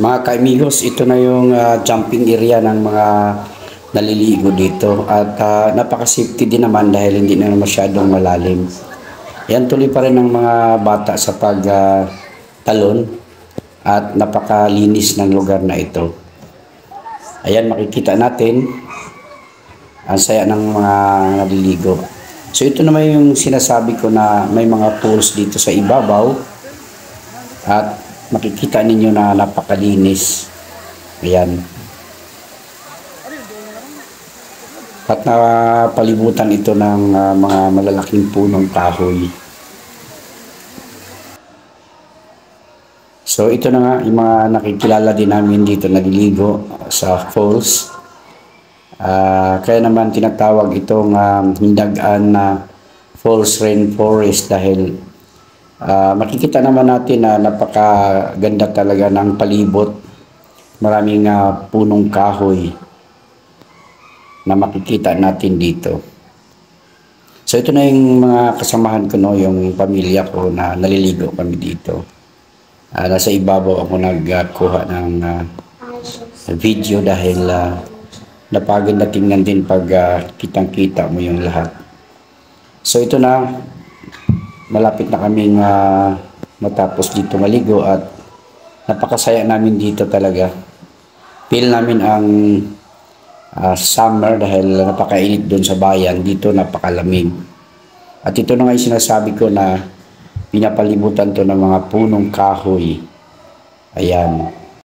Mga kaamigos, ito na yung jumping area ng mga naliligo dito at napaka-safety din naman dahil hindi na masyadong malalim. Yan, tuloy pa rin ng mga bata sa pag-talon at napakalinis ng lugar na ito. Ayan, makikita natin ang saya ng mga naliligo. So ito naman yung sinasabi ko na may mga pools dito sa ibabaw at makikita ninyo na napakalinis. Ayan. At napalibutan ito ng mga malalaking punong kahoy. So ito na nga yung mga nakikilala din namin dito naliligo sa falls. Kaya naman tinatawag itong Hindagaan na Falls Rainforest dahil makikita naman natin na napakaganda talaga ng palibot. Maraming punong kahoy na makikita natin dito. So ito na yung mga kasamahan ko, no, yung pamilya ko na naliligo kami dito. Nasa ibabaw ako nagkuha ng video dahil napaganda tingnan din pag kitang-kita mo yung lahat. So ito na, malapit na kaming matapos dito maligo at napakasaya namin dito talaga. Feel namin ang summer dahil napakainit doon sa bayan, dito napakalamig. At ito na nga yung sinasabi ko na pinapalibutan to ng mga punong kahoy. Ayan.